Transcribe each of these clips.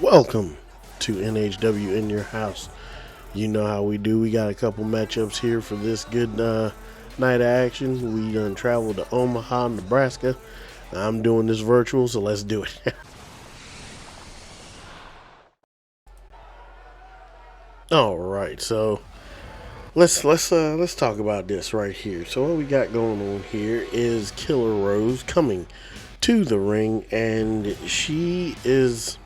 Welcome to NHW in your house. You know how we do. We got a couple matchups here for this good night of action. We done traveled to Omaha, Nebraska. I'm doing this virtual, so let's do it. All right, so let's talk about this right here. So what we got going on here is KillerRose coming to the ring, and she is,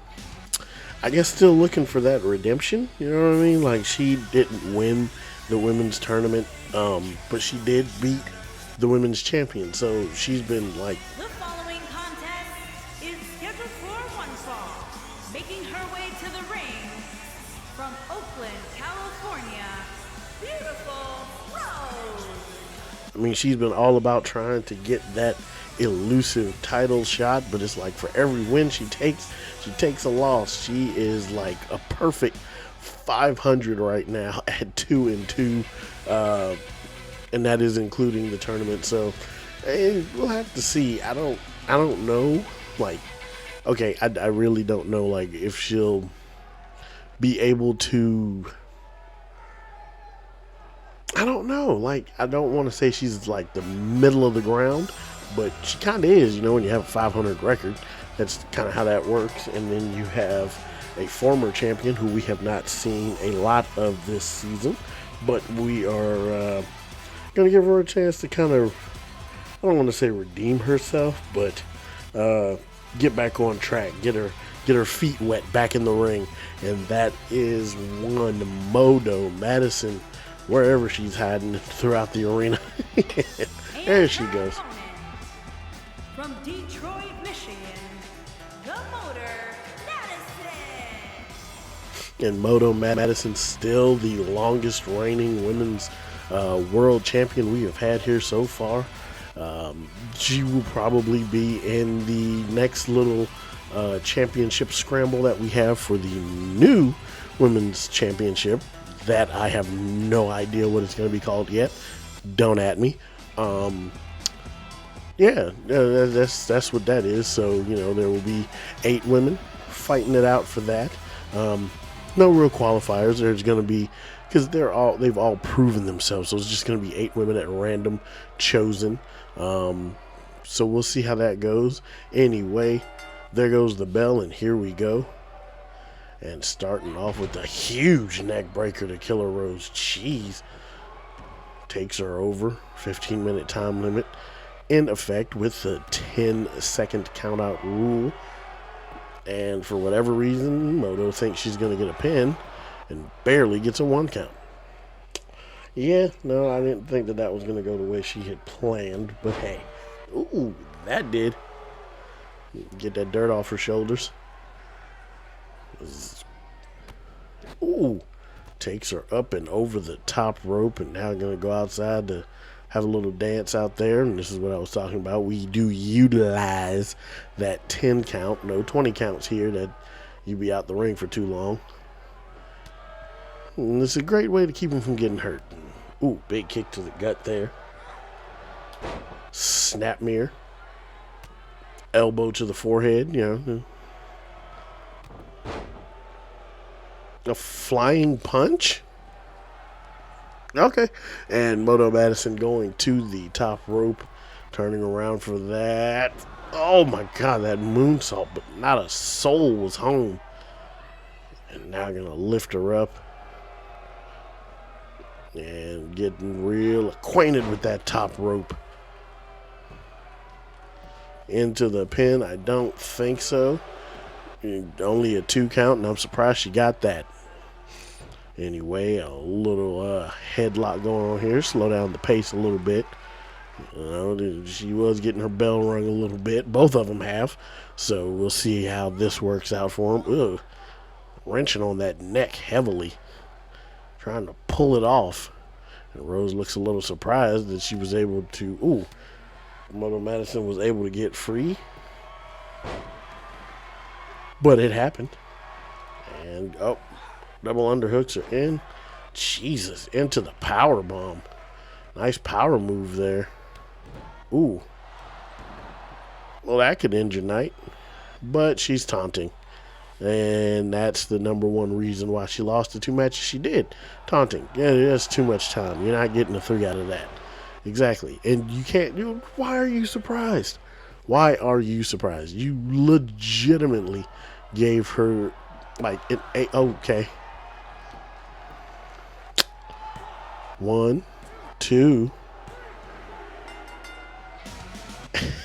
I guess, still looking for that redemption. You know what I mean? Like, she didn't win the women's tournament, but she did beat the women's champion. So she's been like, the following contest is scheduled for one fall. Making her way to the ring from Oakland, California, beautiful Rose. I mean, she's been all about trying to get that elusive title shot, but it's like for every win she takes a loss. She is like a perfect 500 right now at 2-2, and that is including the tournament. So we'll have to see. I don't know. Like, okay, I really don't know. Like, if she'll be able to. I don't know. Like, I don't want to say she's like the middle of the ground, but she kind of is. You know, when you have a 500 record, that's kind of how that works. And then you have a former champion who we have not seen a lot of this season, but we are going to give her a chance to kind of, I don't want to say redeem herself, but get back on track, get her feet wet back in the ring. And that is one Modo Madison, wherever she's hiding throughout the arena. There she goes. From Detroit, Michigan, the Motor Madison. And Modo Madison, still the longest reigning women's world champion we have had here so far. She will probably be in the next little championship scramble that we have for the new women's championship, that I have no idea what it's going to be called yet. Don't at me. Yeah, that's what that is. So, you know, there will be 8 women fighting it out for that. No real qualifiers. There's going to be, because they've all proven themselves. So it's just going to be 8 women at random chosen. So we'll see how that goes. Anyway, there goes the bell, and here we go. And starting off with a huge neck breaker to KillerRose. Jeez. Takes her over. 15-minute time limit in effect with the 10-second countout rule. And for whatever reason, Modo thinks she's going to get a pin and barely gets a 1 count. Yeah, no, I didn't think that was going to go the way she had planned. But hey, ooh, that did. Get that dirt off her shoulders. Ooh, takes her up and over the top rope, and now going to go outside to have a little dance out there. And this is what I was talking about. We do utilize that 10 count, no 20 counts here, that you be out the ring for too long. And it's a great way to keep them from getting hurt. Ooh, big kick to the gut there. Snap mirror. Elbow to the forehead, you know. A flying punch? Okay. And Modo Madison going to the top rope, turning around for that. Oh my God, that moonsault, but not a soul was home. And now going to lift her up and getting real acquainted with that top rope. Into the pin? I don't think so. Only a 2 count, and I'm surprised she got that. Anyway, a little headlock going on here. Slow down the pace a little bit. You know, she was getting her bell rung a little bit. Both of them have. So we'll see how this works out for them. Ugh. Wrenching on that neck heavily. Trying to pull it off. And Rose looks a little surprised that she was able to... Ooh. Modo Madison was able to get free. But it happened. And, oh, double underhooks are in. Jesus, into the power bomb. Nice power move there. Ooh. Well, that could end your night. But she's taunting. And that's the number one reason why she lost the 2 matches she did. Taunting. Yeah, that's too much time. You're not getting a 3 out of that. Exactly. And you can't. Why are you surprised? Why are you surprised? You legitimately gave her like an 8. Okay. 1, 2.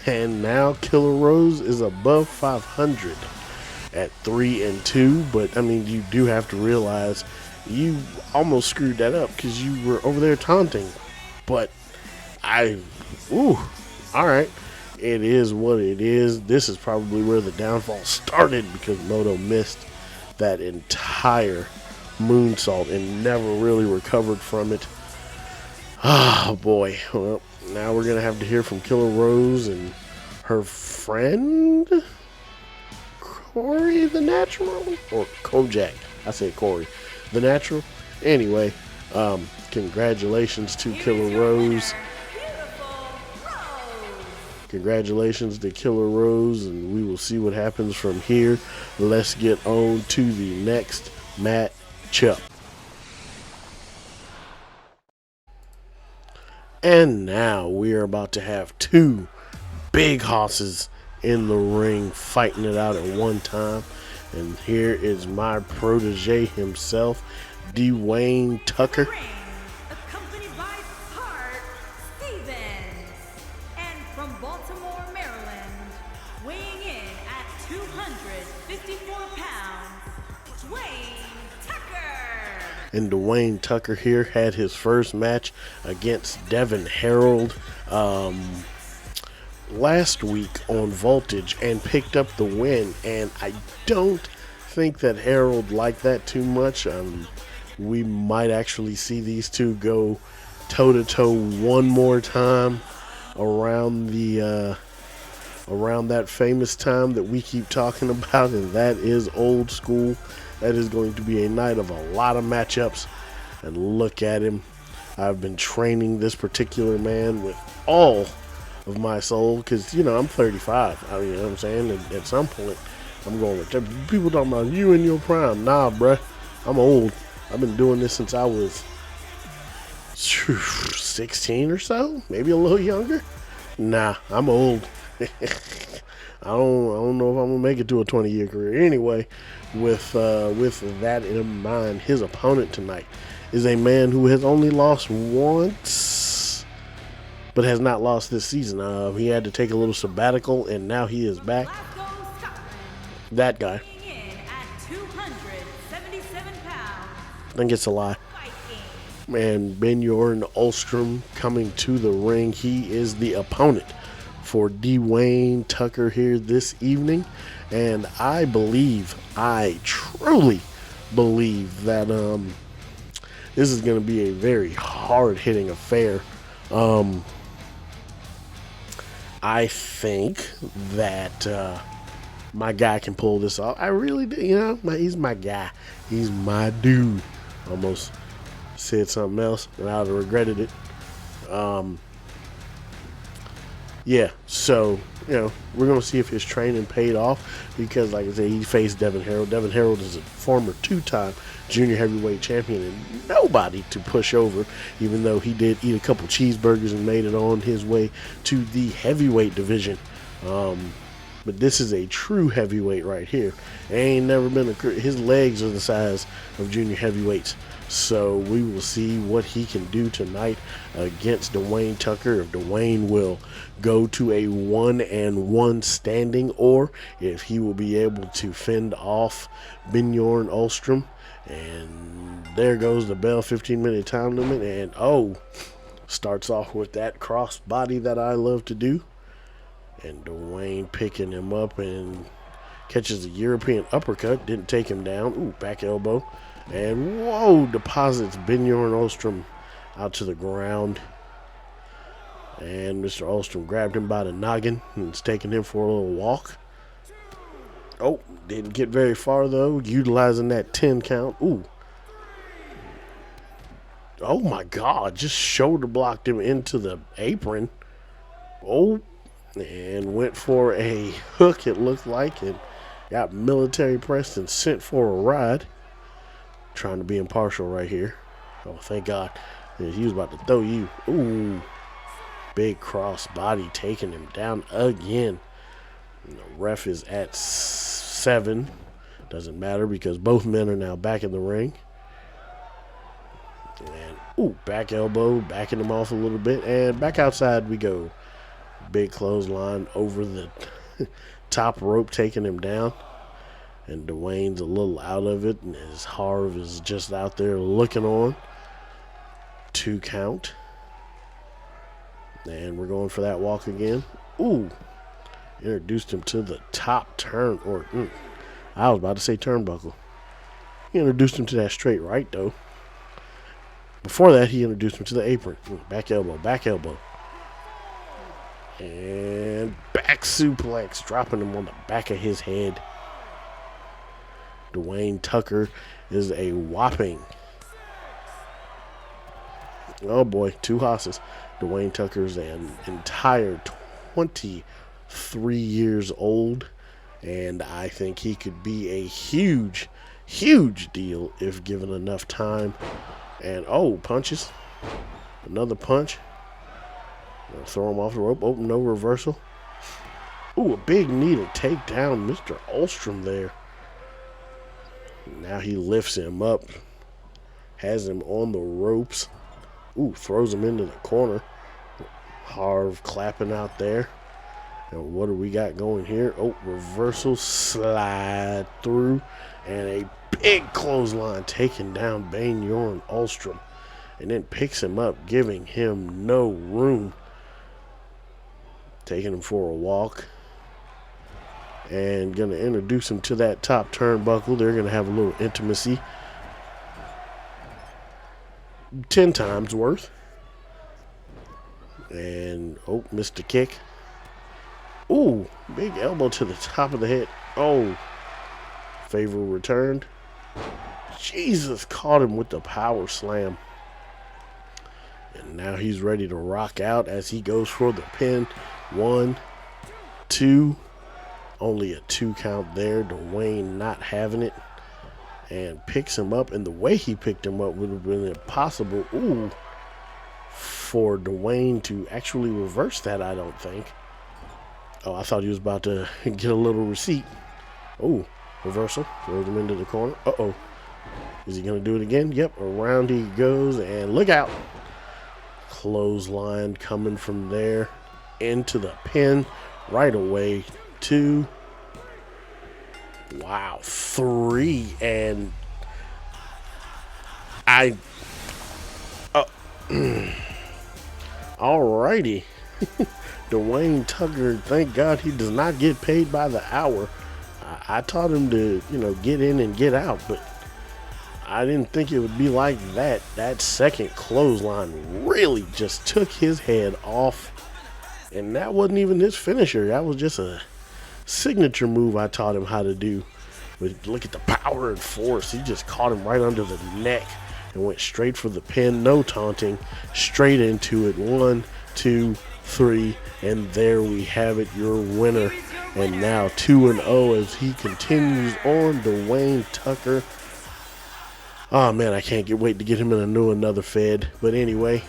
And now KillerRose is above 500 at 3-2. But I mean, you do have to realize you almost screwed that up because you were over there taunting. But all right. It is what it is. This is probably where the downfall started because Moto missed that entire moonsault and never really recovered from it. Oh boy. Well, now we're gonna have to hear from KillerRose and her friend Corey the Natural, or Kojak. I said Corey the Natural. Anyway, congratulations to KillerRose. Congratulations to KillerRose, and we will see what happens from here. Let's get on to the next matchup. And now we are about to have 2 big hosses in the ring fighting it out at one time. And here is my protege himself, DeWayne Tucker. Accompanied by Hart Stevens. And from Baltimore, Maryland, weighing in at 254 pounds, DeWayne Tucker. And DeWayne Tucker here had his first match against Devin Harold last week on Voltage and picked up the win. And I don't think that Harold liked that too much. We might actually see these two go toe-to-toe one more time around the around that famous time that we keep talking about, and that is Old School. That is going to be a night of a lot of matchups. And look at him. I've been training this particular man with all of my soul because, you know, I'm 35. I mean, you know what I'm saying? And at some point, I'm going with people talking about you in your prime. Nah, bruh. I'm old. I've been doing this since I was 16 or so. Maybe a little younger. Nah, I'm old. I don't know if I'm gonna make it to a 20-year career. Anyway, with that in mind, his opponent tonight is a man who has only lost once, but has not lost this season. He had to take a little sabbatical, and now he is back. That guy. I think it's a lie. And Bjorn Ultrom coming to the ring. He is the opponent for DeWayne Tucker here this evening. And I truly believe that this is going to be a very hard-hitting affair. I think that my guy can pull this off. I really do. You know, he's my guy. He's my dude. Almost said something else, and I would have regretted it. Yeah, so, you know, we're going to see if his training paid off because, like I said, he faced Devin Harold. Devin Harold is a former 2-time junior heavyweight champion and nobody to push over, even though he did eat a couple cheeseburgers and made it on his way to the heavyweight division. But this is a true heavyweight right here. Ain't never been his legs are the size of junior heavyweights. So we will see what he can do tonight against DeWayne Tucker. If DeWayne will go to a 1-1 standing, or if he will be able to fend off Bjorn Ultrom. And there goes the bell, 15-minute time limit. And starts off with that cross body that I love to do. And DeWayne picking him up and catches a European uppercut. Didn't take him down. Ooh, back elbow. And whoa, deposits Bjorn Ultrom out to the ground. And Mr. Ultrom grabbed him by the noggin and is taking him for a little walk. Oh, didn't get very far though, utilizing that 10 count. Ooh. Oh my God, just shoulder blocked him into the apron. Oh. And went for a hook, it looked like, and Got military pressed and sent for a ride. Trying to be impartial right here. Oh, thank God. He was about to throw you. Ooh. Big cross body taking him down again. And the ref is at 7. Doesn't matter because both men are now back in the ring. And, ooh, back elbow, backing him off a little bit. And back outside we go. Big clothesline over the top rope, taking him down. And DeWayne's a little out of it. And his Harv is just out there looking on. 2 count. And we're going for that walk again. Ooh. Introduced him to the top turn. I was about to say turnbuckle. He introduced him to that straight right, though. Before that, he introduced him to the apron. Back elbow, back elbow. And back suplex, dropping him on the back of his head. DeWayne Tucker is a whopping. Oh boy, 2 hosses. DeWayne Tucker's an entire 23 years old. And I think he could be a huge, huge deal if given enough time. And, oh, punches. Another punch. Throw him off the rope. Oh, no reversal. Ooh, a big knee to take down Mr. Ultrom there. Now he lifts him up. Has him on the ropes. Ooh, throws him into the corner. Harv clapping out there. And what do we got going here? Oh, reversal, slide through, and a big clothesline taking down Bjorn Ultrom. And then picks him up, giving him no room. Taking him for a walk. And going to introduce him to that top turnbuckle. They're going to have a little intimacy. 10 times worth. And, oh, missed a kick. Ooh, big elbow to the top of the head. Oh, favor returned. Jesus, caught him with the power slam. And now he's ready to rock out as he goes for the pin. 1, 2. Only a 2 count there. DeWayne not having it. And picks him up. And the way he picked him up would have been impossible. Ooh. For DeWayne to actually reverse that, I don't think. Oh, I thought he was about to get a little receipt. Oh, reversal. Throws him into the corner. Uh-oh. Is he going to do it again? Yep, around he goes. And look out. Clothesline coming from there into the pin right away. 2. Wow, 3. And alrighty. DeWayne Tucker, thank God he does not get paid by the hour. I taught him to, get in and get out, but I didn't think it would be like that. That second clothesline really just took his head off, and that wasn't even his finisher. That was just a signature move I taught him how to do. But look at the power and force. He just caught him right under the neck and went straight for the pin. No taunting, straight into it. 1, 2, 3, and there we have it, your winner. And now 2-0 as he continues on. DeWayne Tucker. Oh man, I can't wait to get him in another Fed. But anyway,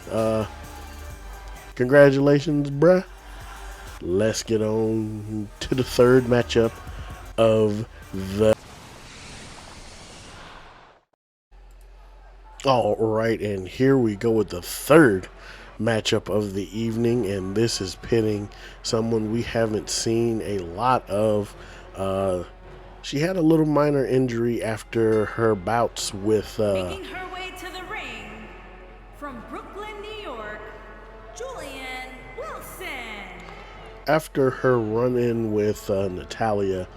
congratulations, bruh. Let's get on to the third matchup of the. All right, and here we go with the third matchup of the evening, and this is pitting someone we haven't seen a lot of. She had a little minor injury after her bouts with making her way to the ring from Brooklyn, New York, Julian Wilson. After her run-in with Natalia,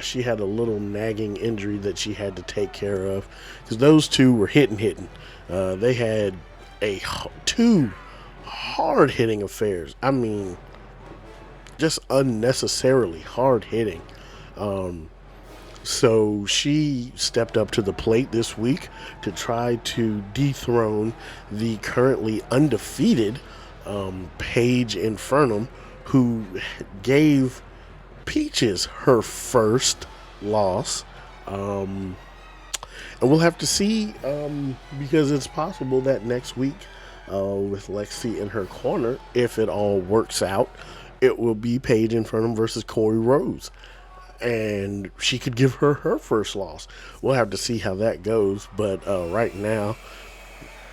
she had a little nagging injury that she had to take care of because those two were hitting. They had 2 hard-hitting affairs. I mean, just unnecessarily hard-hitting. So she stepped up to the plate this week to try to dethrone the currently undefeated Paige Infernum, who gave Peaches her first loss. And we'll have to see, because it's possible that next week, with Lexi in her corner, if it all works out, it will be Paige in front of him versus KillerRose. And she could give her first loss. We'll have to see how that goes. But right now,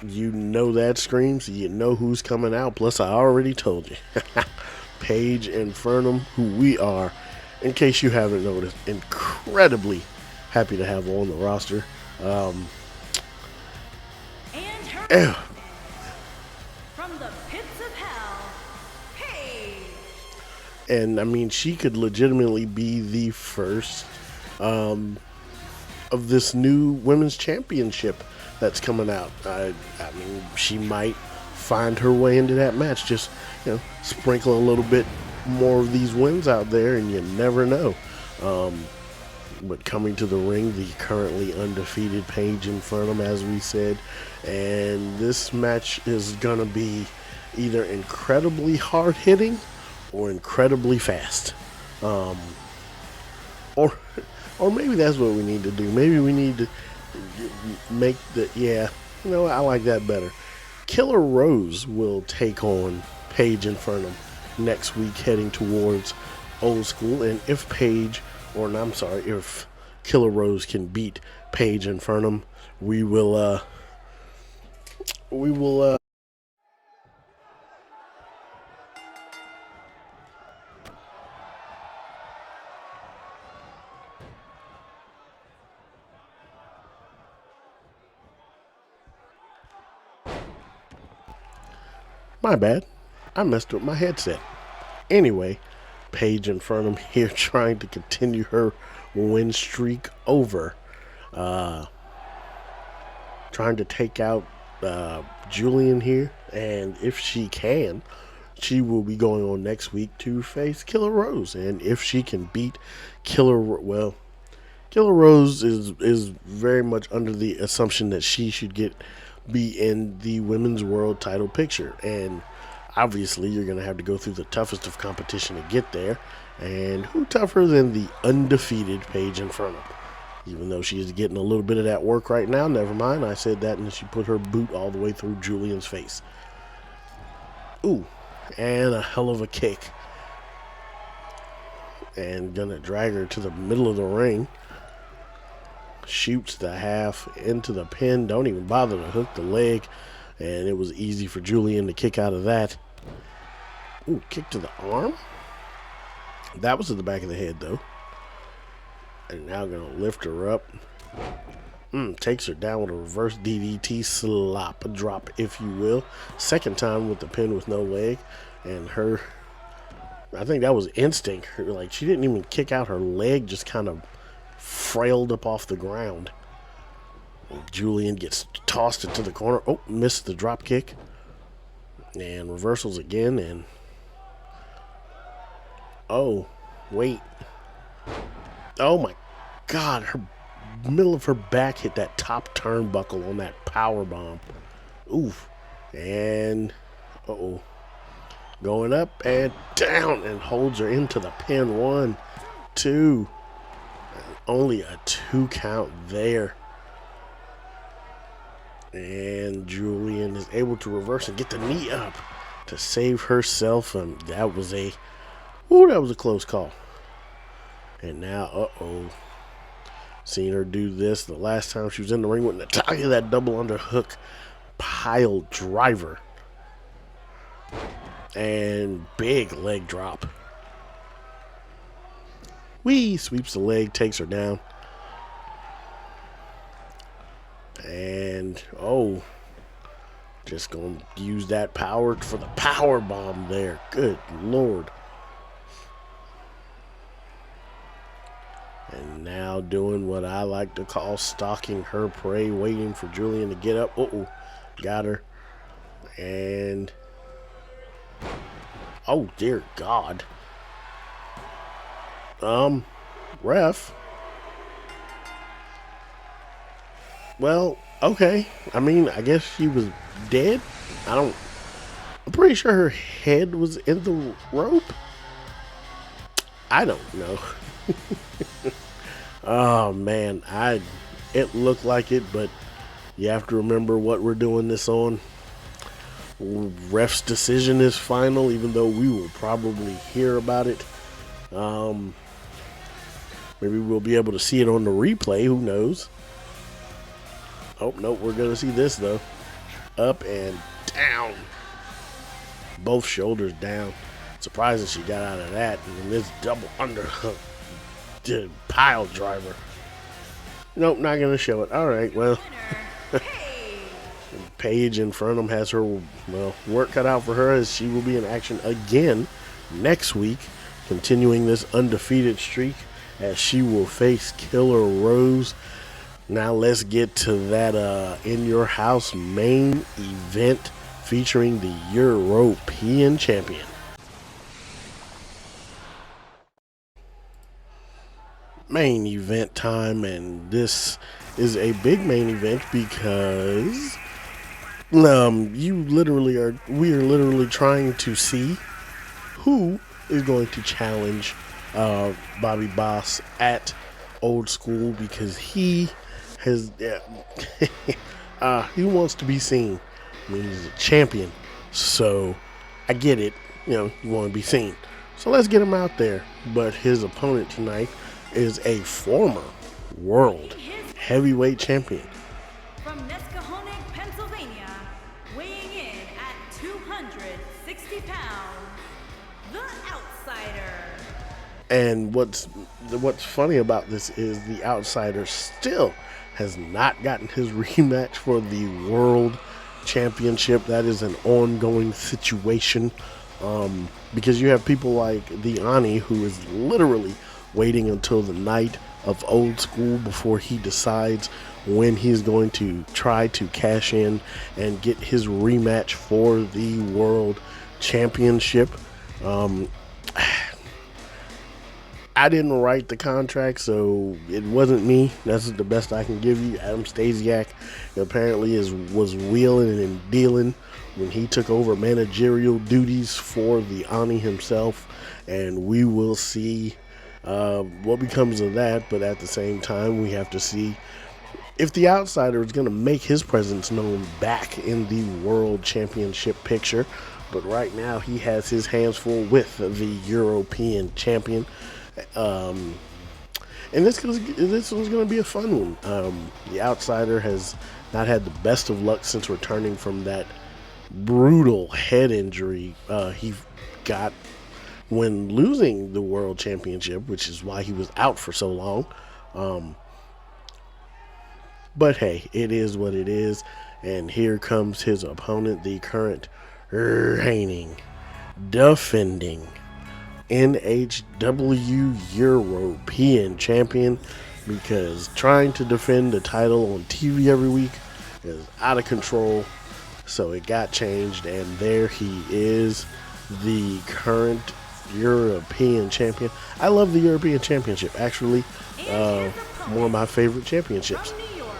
you know that screams. You know who's coming out. Plus, I already told you. Paige and Fernum, who we are, in case you haven't noticed, incredibly happy to have on the roster. And her from the pits of hell, Paige. And I mean, she could legitimately be the first of this new women's championship that's coming out. I mean, she might find her way into that match. Just, sprinkle a little bit more of these wins out there, and you never know. But coming to the ring, the currently undefeated Paige in front of them, as we said. And this match is going to be either incredibly hard-hitting or incredibly fast. Or maybe that's what we need to do. Maybe we need to make I like that better. KillerRose will take on Paige in front of them next week, heading towards Old School. And if if KillerRose can beat Paige in front of them, we will my bad. I messed up my headset. Anyway, Paige in front of him here trying to continue her win streak over. Trying to take out Julian here. And if she can, she will be going on next week to face KillerRose. And if she can beat KillerRose is very much under the assumption that she should be in the women's world title picture. And obviously, you're going to have to go through the toughest of competition to get there. And who tougher than the undefeated Paige in front of her? Even though she's getting a little bit of that work right now, never mind. I said that, and she put her boot all the way through Julian's face. Ooh, and a hell of a kick. And gonna drag her to the middle of the ring. Shoots the half into the pin. Don't even bother to hook the leg. And it was easy for Julian to kick out of that. Ooh, kick to the arm. That was to the back of the head, though. And now going to lift her up. Takes her down with a reverse DDT slop, a drop, if you will. Second time with the pin with no leg. And I think that was instinct. She didn't even kick out her leg, just kind of frailed up off the ground. Julian gets tossed into the corner. Oh, missed the drop kick. And reversals again. And oh, wait. Oh my God. Her middle of her back hit that top turnbuckle on that power bomb. Oof. And going up and down, and holds her into the pin. 1, 2. Only a 2 count there. And Julian is able to reverse and get the knee up to save herself. And that was a close call. And now, seen her do this the last time she was in the ring with Natalya, that double underhook pile driver. And big leg drop. Sweeps the leg, takes her down. And just gonna use that power for the power bomb there. Good Lord. And now doing what I like to call stalking her prey, waiting for Julian to get up. Got her. And oh dear God. Ref. Well, okay. I mean, I guess she was dead. I'm pretty sure her head was in the rope. I don't know. Oh man, it looked like it, but you have to remember what we're doing this on. Ref's decision is final, even though we will probably hear about it. Maybe we'll be able to see it on the replay. Who knows? Oh, nope. We're going to see this, though. Up and down. Both shoulders down. Surprising she got out of that. And this double underhook. Pile driver. Nope, not going to show it. All right, well. Paige in front of him has her, work cut out for her, as she will be in action again next week, continuing this undefeated streak, as she will face KillerRose. Now let's get to that In Your House main event featuring the European champion. Main event time, and this is a big main event because we are literally trying to see who is going to challenge Bobby Boss at Old School, because he has he wants to be seen. I mean, he's a champion, so I get it. You want to be seen. So let's get him out there. But his opponent tonight is a former world heavyweight champion. From Nescahoning, Pennsylvania, weighing in at 260 pounds, the Outsider. And what's funny about this is the Outsider still has not gotten his rematch for the World Championship. That is an ongoing situation, because you have people like the Ani, who is literally waiting until the night of Old School before he decides when he's going to try to cash in and get his rematch for the World Championship. I didn't write the contract, so it wasn't me. That's the best I can give you. Adam Stasiak apparently was wheeling and dealing when he took over managerial duties for the Ani himself, and we will see what becomes of that. But at the same time, we have to see if the Outsider is going to make his presence known back in the World Championship picture. But right now, he has his hands full with the European champion. And this was going to be a fun one. The Outsider has not had the best of luck since returning from that brutal head injury he got when losing the World Championship, which is why he was out for so long. But hey, it is what it is. And here comes his opponent, the current reigning, defending NHW European champion, because trying to defend the title on TV every week is out of control. So it got changed, and there he is, the current European champion. I love the European Championship, actually. One of my favorite championships. From New York,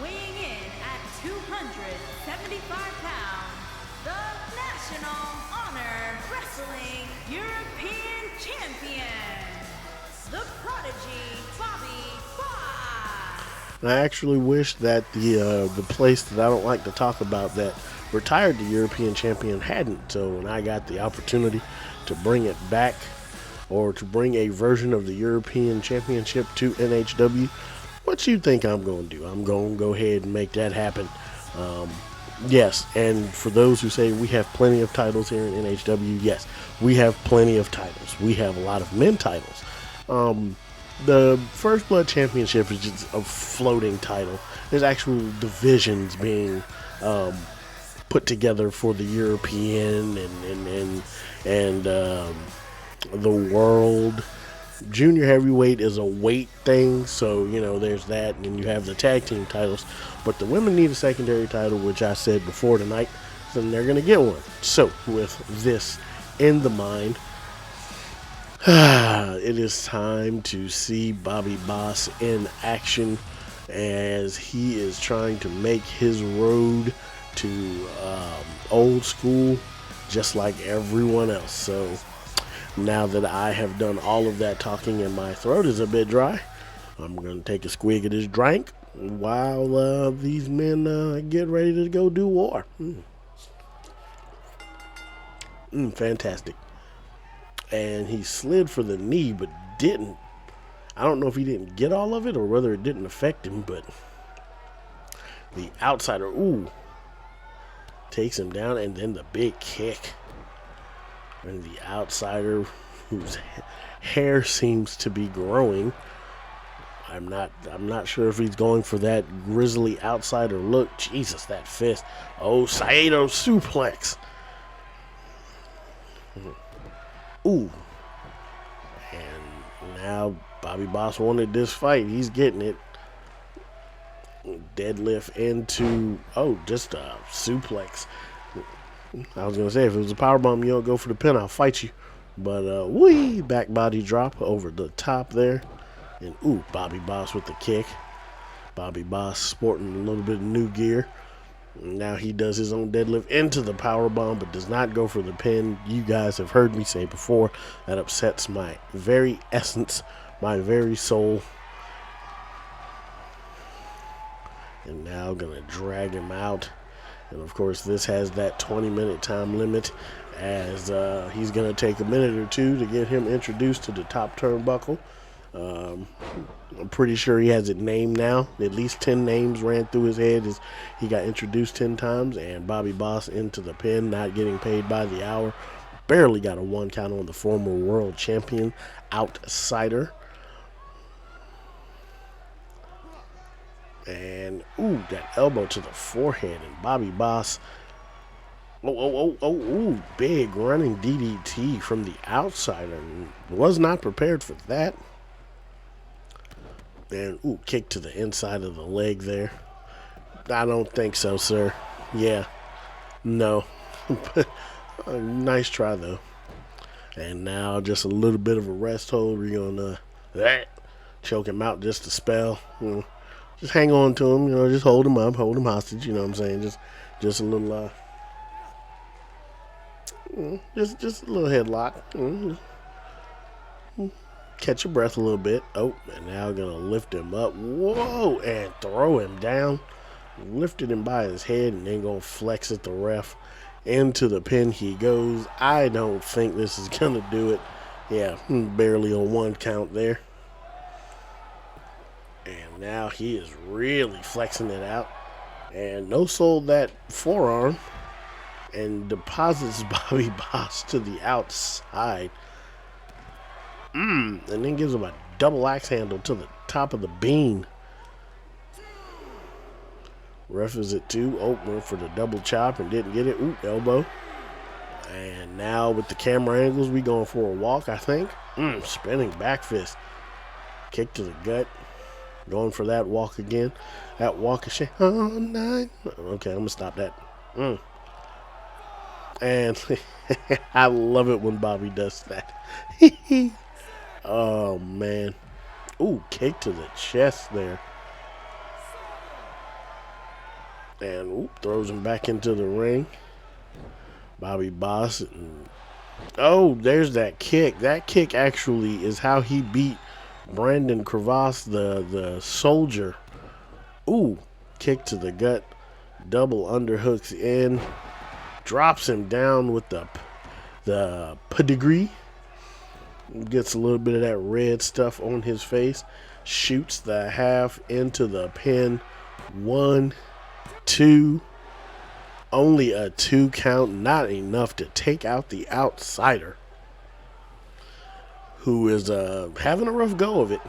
weighing in at 275 pounds, the National Honor Wrestling European Champion, the Prodigy Bobby Boss. I actually wish that the place that I don't like to talk about that retired the European champion hadn't. So when I got the opportunity to bring it back, or to bring a version of the European Championship to NHW, what you think I'm going to do? I'm going to go ahead and make that happen. Yes, and for those who say we have plenty of titles here in NHW, yes, we have plenty of titles. We have a lot of men titles. The First Blood Championship is just a floating title. There's actual divisions being put together for the European and the World. Junior heavyweight is a weight thing, so there's that, and you have the tag team titles. But the women need a secondary title, which I said before tonight, so they're going to get one. So with this in the mind, it is time to see Bobby Boss in action, as he is trying to make his road to Old School just like everyone else. So now that I have done all of that talking and my throat is a bit dry, I'm going to take a squig of this drink while these men get ready to go do war. Fantastic. And he slid for the knee, but didn't. I don't know if he didn't get all of it or whether it didn't affect him, but the outsider, takes him down, and then the big kick. And the outsider, whose hair seems to be growing. I'm not sure if he's going for that grizzly outsider look. Jesus, that fist. Oh, Saito suplex. Ooh. And now Bobby Boss wanted this fight. He's getting it. Deadlift into, just a suplex. I was going to say, if it was a powerbomb, you don't go for the pin, I'll fight you. But, back body drop over the top there. And, Bobby Boss with the kick. Bobby Boss sporting a little bit of new gear. Now he does his own deadlift into the powerbomb, but does not go for the pin. You guys have heard me say before, that upsets my very essence, my very soul. And now gonna drag him out. And of course this has that 20-minute time limit, as he's gonna take a minute or two to get him introduced to the top turnbuckle. I'm pretty sure he has it named now. At least 10 names ran through his head as he got introduced 10 times. And Bobby Boss into the pin, not getting paid by the hour. Barely got a 1 count on the former world champion outsider. And, that elbow to the forehead. And Bobby Boss, big running DDT from the outsider. Was not prepared for that. And, kick to the inside of the leg there. I don't think so, sir. Yeah. No. Nice try, though. And now just a little bit of a rest hold. We're going to choke him out just a spell. Just hang on to him, just hold him up, hold him hostage, you know what I'm saying? Just a little, just a little headlock. Catch your breath a little bit. And now gonna lift him up. Whoa, and throw him down. Lifted him by his head and then gonna flex at the ref. Into the pin he goes. I don't think this is gonna do it. Yeah, barely on 1 count there. And now he is really flexing it out. And no sold that forearm. And deposits Bobby Boss to the outside. And then gives him a double axe handle to the top of the bean. Ref is at 2. Went for the double chop and didn't get it. Elbow. And now with the camera angles, we going for a walk, I think. Spinning back fist. Kick to the gut. Going for that walk again. That walk of shit. Oh, nine. Okay, I'm going to stop that. And I love it when Bobby does that. Oh, man. Kick to the chest there. And throws him back into the ring. Bobby Boss. There's that kick. That kick actually is how he beat Brandon Crevasse, the soldier. Kick to the gut. Double underhooks in. Drops him down with the pedigree. Gets a little bit of that red stuff on his face. Shoots the half into the pin. 1, 2. Only a 2 count. Not enough to take out the outsider, who is having a rough go of it.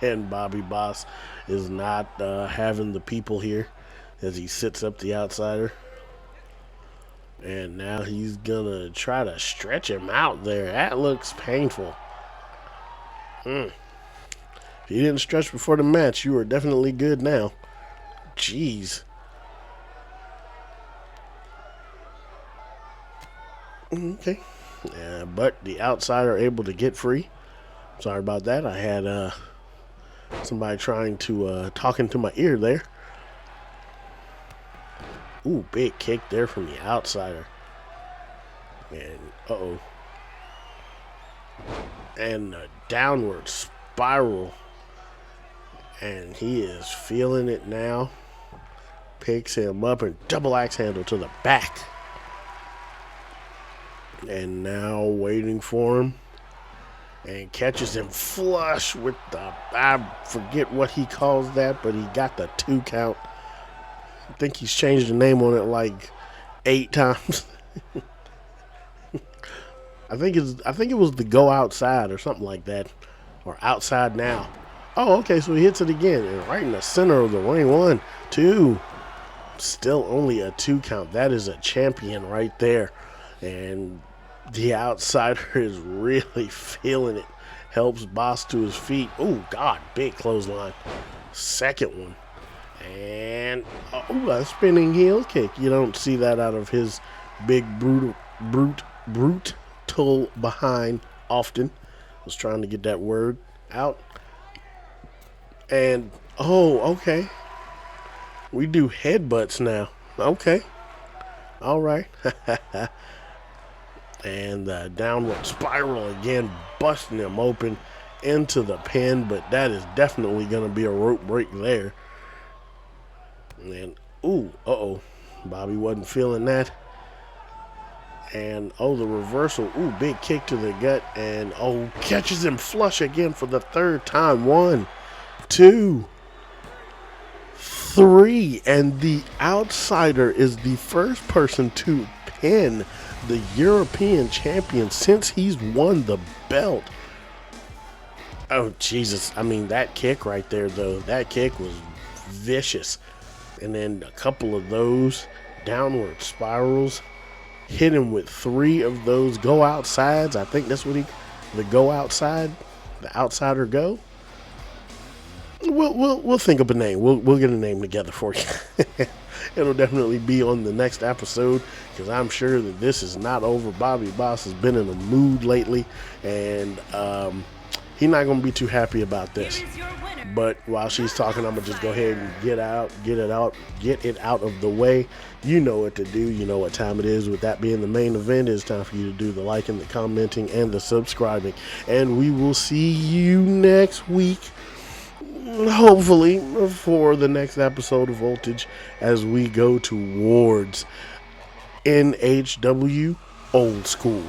And Bobby Boss is not having the people here as he sits up the outsider. And now he's going to try to stretch him out there. That looks painful. If you didn't stretch before the match, you are definitely good now. Jeez. Okay. But the outsider able to get free. Sorry about that. I had somebody trying to talk into my ear there. Big kick there from the outsider. And and a downward spiral And he is feeling it now. Picks him up and double axe handle to the back. And now waiting for him. And catches him flush with the, I forget what he calls that, but he got the 2 count. I think he's changed the name on it like 8 times. I think it was the go outside or something like that. Or outside now. Oh, okay, so he hits it again. And right in the center of the ring. 1, 2. Still only a 2 count. That is a champion right there. And the outsider is really feeling it. Helps Boss to his feet. Oh, God, big clothesline. Second one. And, a spinning heel kick. You don't see that out of his big, brutal behind often. Was trying to get that word out. And, okay. We do headbutts now. Okay. All right. And the downward spiral again, busting him open into the pin, but that is definitely going to be a rope break there. And, Bobby wasn't feeling that. And, the reversal. Big kick to the gut. And, catches him flush again for the 3rd time. 1, 2, 3. And the outsider is the first person to pin the European champion since he's won the belt. Oh, Jesus. I mean, that kick right there, though. That kick was vicious. And then a couple of those downward spirals. Hit him with 3 of those go outsides. I think that's what the go outside, the outsider go. We'll think of a name. We'll get a name together for you. It'll definitely be on the next episode because I'm sure that this is not over. Bobby Boss has been in a mood lately, and he's not going to be too happy about this. But while she's talking, I'm going to just go ahead and get it out of the way. You know what to do. You know what time it is. With that being the main event, it's time for you to do the liking, the commenting, and the subscribing. And we will see you next week, hopefully, for the next episode of Voltage as we go towards NHW Old School.